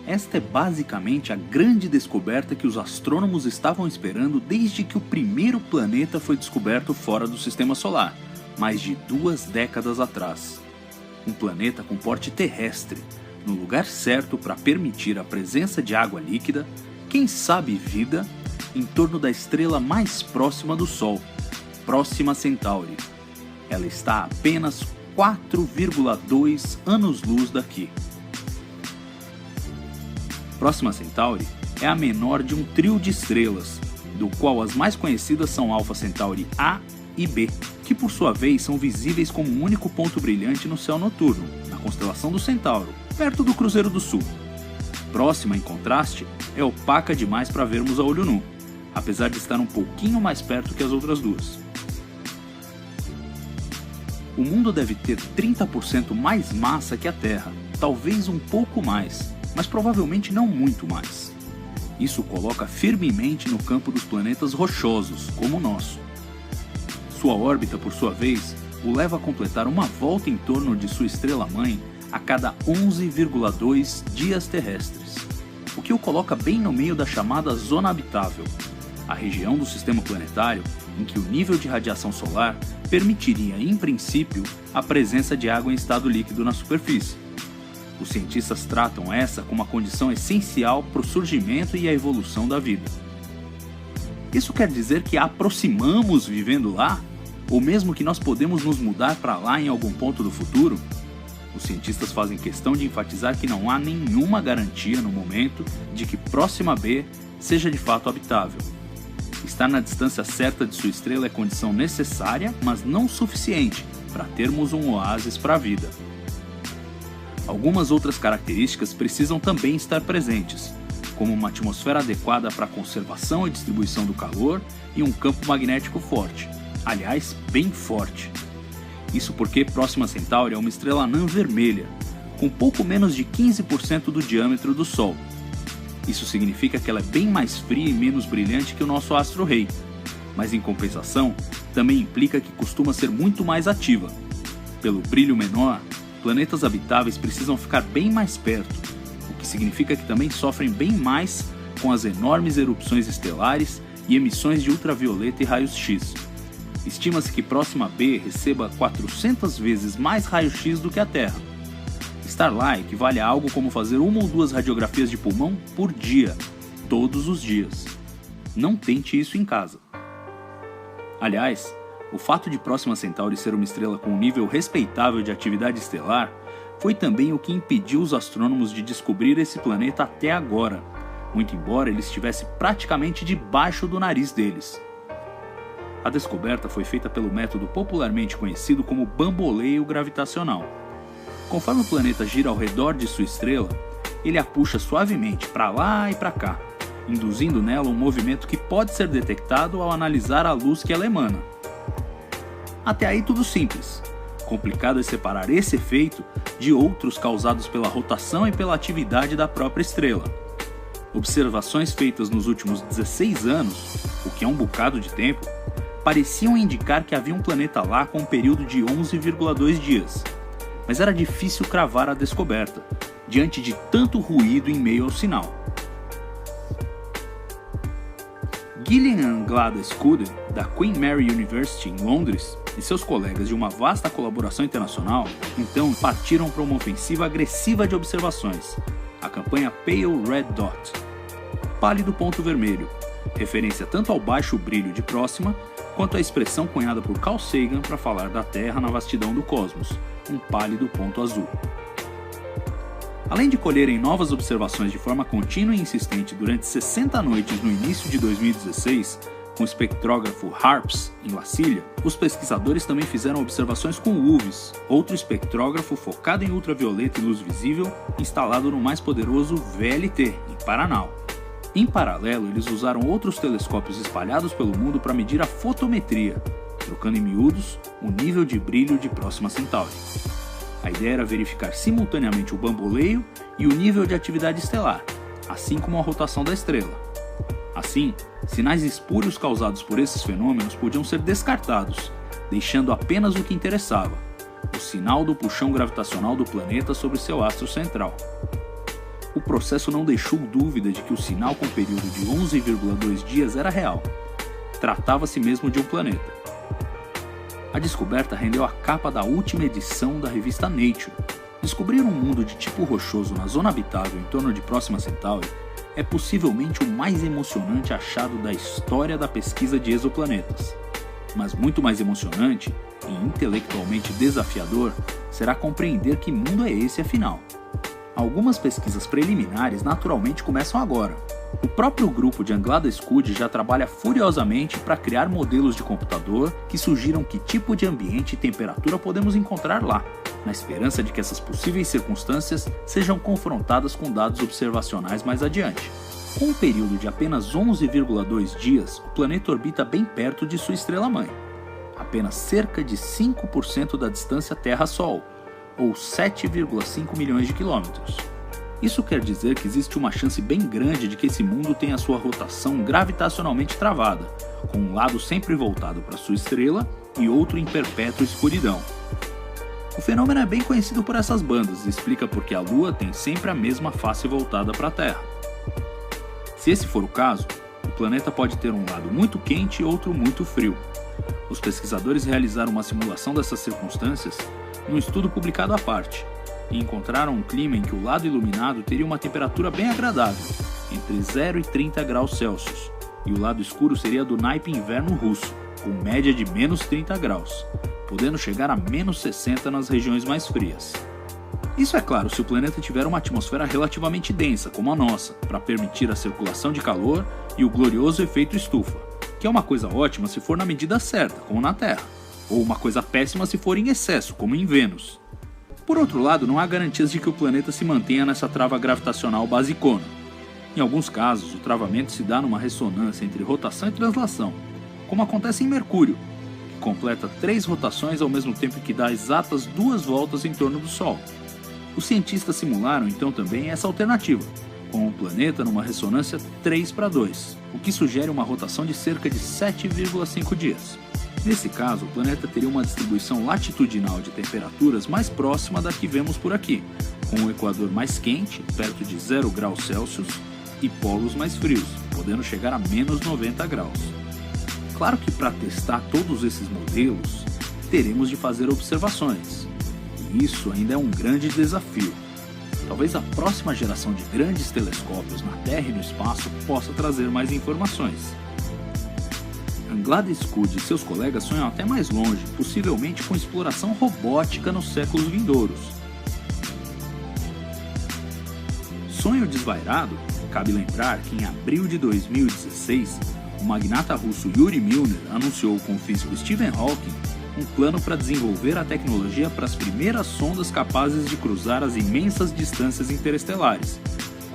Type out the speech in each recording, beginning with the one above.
Esta é basicamente a grande descoberta que os astrônomos estavam esperando desde que o primeiro planeta foi descoberto fora do Sistema Solar, mais de 2 décadas atrás. Um planeta com porte terrestre, no lugar certo para permitir a presença de água líquida, quem sabe vida, em torno da estrela mais próxima do Sol, Próxima Centauri. Ela está a apenas 4,2 anos-luz daqui. Próxima Centauri é a menor de um trio de estrelas, do qual as mais conhecidas são Alpha Centauri A e B, que por sua vez são visíveis como um único ponto brilhante no céu noturno, na constelação do Centauro, perto do Cruzeiro do Sul. Próxima, em contraste, é opaca demais para vermos a olho nu, apesar de estar um pouquinho mais perto que as outras duas. O mundo deve ter 30% mais massa que a Terra, talvez um pouco mais, mas provavelmente não muito mais. Isso o coloca firmemente no campo dos planetas rochosos, como o nosso. Sua órbita, por sua vez, o leva a completar uma volta em torno de sua estrela-mãe a cada 11,2 dias terrestres, o que o coloca bem no meio da chamada zona habitável, a região do sistema planetário em que o nível de radiação solar permitiria, em princípio, a presença de água em estado líquido na superfície. Os cientistas tratam essa como uma condição essencial para o surgimento e a evolução da vida. Isso quer dizer que a aproximamos vivendo lá? Ou mesmo que nós podemos nos mudar para lá em algum ponto do futuro? Os cientistas fazem questão de enfatizar que não há nenhuma garantia no momento de que Próxima B seja de fato habitável. Estar na distância certa de sua estrela é condição necessária, mas não suficiente para termos um oásis para a vida. Algumas outras características precisam também estar presentes, como uma atmosfera adequada para a conservação e distribuição do calor e um campo magnético forte, aliás, bem forte. Isso porque Próxima Centauri é uma estrela anã vermelha, com pouco menos de 15% do diâmetro do Sol. Isso significa que ela é bem mais fria e menos brilhante que o nosso astro-rei, mas em compensação, também implica que costuma ser muito mais ativa. Pelo brilho menor, planetas habitáveis precisam ficar bem mais perto, o que significa que também sofrem bem mais com as enormes erupções estelares e emissões de ultravioleta e raios-x. Estima-se que Próxima B receba 400 vezes mais raios-x do que a Terra. Estar lá equivale a algo como fazer 1 ou 2 radiografias de pulmão por dia, todos os dias. Não tente isso em casa. Aliás, o fato de Próxima Centauri ser uma estrela com um nível respeitável de atividade estelar foi também o que impediu os astrônomos de descobrir esse planeta até agora, muito embora ele estivesse praticamente debaixo do nariz deles. A descoberta foi feita pelo método popularmente conhecido como bamboleio gravitacional. Conforme o planeta gira ao redor de sua estrela, ele a puxa suavemente para lá e para cá, induzindo nela um movimento que pode ser detectado ao analisar a luz que ela emana. Até aí tudo simples. Complicado é separar esse efeito de outros causados pela rotação e pela atividade da própria estrela. Observações feitas nos últimos 16 anos, o que é um bocado de tempo, pareciam indicar que havia um planeta lá com um período de 11,2 dias. Mas era difícil cravar a descoberta, diante de tanto ruído em meio ao sinal. Gillian Gladys Scudder, da Queen Mary University em Londres, e seus colegas de uma vasta colaboração internacional, então partiram para uma ofensiva agressiva de observações, a campanha Pale Red Dot, pálido ponto vermelho, referência tanto ao baixo brilho de Próxima, quanto à expressão cunhada por Carl Sagan para falar da Terra na vastidão do cosmos, um pálido ponto azul. Além de colherem novas observações de forma contínua e insistente durante 60 noites no início de 2016, com o espectrógrafo HARPS em La Silla, os pesquisadores também fizeram observações com o UVIS, outro espectrógrafo focado em ultravioleta e luz visível, instalado no mais poderoso VLT, em Paranal. Em paralelo, eles usaram outros telescópios espalhados pelo mundo para medir a fotometria, trocando em miúdos o nível de brilho de Próxima Centauri. A ideia era verificar simultaneamente o bamboleio e o nível de atividade estelar, assim como a rotação da estrela. Assim, sinais espúrios causados por esses fenômenos podiam ser descartados, deixando apenas o que interessava, o sinal do puxão gravitacional do planeta sobre seu astro central. O processo não deixou dúvida de que o sinal com período de 11,2 dias era real. Tratava-se mesmo de um planeta. A descoberta rendeu a capa da última edição da revista Nature. Descobrir um mundo de tipo rochoso na zona habitável em torno de Próxima Centauri é possivelmente o mais emocionante achado da história da pesquisa de exoplanetas. Mas muito mais emocionante e intelectualmente desafiador será compreender que mundo é esse afinal. Algumas pesquisas preliminares naturalmente começam agora. O próprio grupo de Anglada Scud já trabalha furiosamente para criar modelos de computador que sugiram que tipo de ambiente e temperatura podemos encontrar lá, na esperança de que essas possíveis circunstâncias sejam confrontadas com dados observacionais mais adiante. Com um período de apenas 11,2 dias, o planeta orbita bem perto de sua estrela-mãe, apenas cerca de 5% da distância Terra-Sol, ou 7,5 milhões de quilômetros. Isso quer dizer que existe uma chance bem grande de que esse mundo tenha sua rotação gravitacionalmente travada, com um lado sempre voltado para sua estrela e outro em perpétua escuridão. O fenômeno é bem conhecido por essas bandas e explica por que a Lua tem sempre a mesma face voltada para a Terra. Se esse for o caso, o planeta pode ter um lado muito quente e outro muito frio. Os pesquisadores realizaram uma simulação dessas circunstâncias num estudo publicado à parte, e encontraram um clima em que o lado iluminado teria uma temperatura bem agradável, entre 0 e 30 graus Celsius, e o lado escuro seria do naipe inverno russo, com média de menos 30 graus, podendo chegar a menos 60 nas regiões mais frias. Isso é claro se o planeta tiver uma atmosfera relativamente densa, como a nossa, para permitir a circulação de calor e o glorioso efeito estufa, que é uma coisa ótima se for na medida certa, como na Terra, ou uma coisa péssima se for em excesso, como em Vênus. Por outro lado, não há garantias de que o planeta se mantenha nessa trava gravitacional basicona. Em alguns casos, o travamento se dá numa ressonância entre rotação e translação, como acontece em Mercúrio, que completa 3 rotações ao mesmo tempo que dá exatas 2 voltas em torno do Sol. Os cientistas simularam então também essa alternativa, com o planeta numa ressonância 3:2, o que sugere uma rotação de cerca de 7,5 dias. Nesse caso, o planeta teria uma distribuição latitudinal de temperaturas mais próxima da que vemos por aqui, com o equador mais quente, perto de 0 graus Celsius, e polos mais frios, podendo chegar a menos 90 graus. Claro que para testar todos esses modelos, teremos de fazer observações, e isso ainda é um grande desafio. Talvez a próxima geração de grandes telescópios na Terra e no espaço possa trazer mais informações. Anglada Scud e seus colegas sonham até mais longe, possivelmente com exploração robótica nos séculos vindouros. Sonho desvairado? Cabe lembrar que em abril de 2016, o magnata russo Yuri Milner anunciou com o físico Stephen Hawking um plano para desenvolver a tecnologia para as primeiras sondas capazes de cruzar as imensas distâncias interestelares,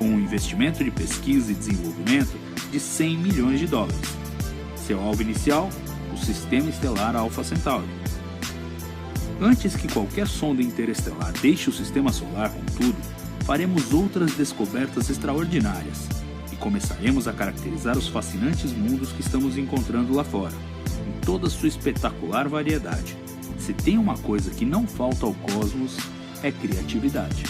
com um investimento de pesquisa e desenvolvimento de 100 milhões de dólares. Seu alvo inicial, o Sistema Estelar Alpha Centauri. Antes que qualquer sonda interestelar deixe o Sistema Solar, contudo, faremos outras descobertas extraordinárias e começaremos a caracterizar os fascinantes mundos que estamos encontrando lá fora, em toda sua espetacular variedade. Se tem uma coisa que não falta ao cosmos, é criatividade.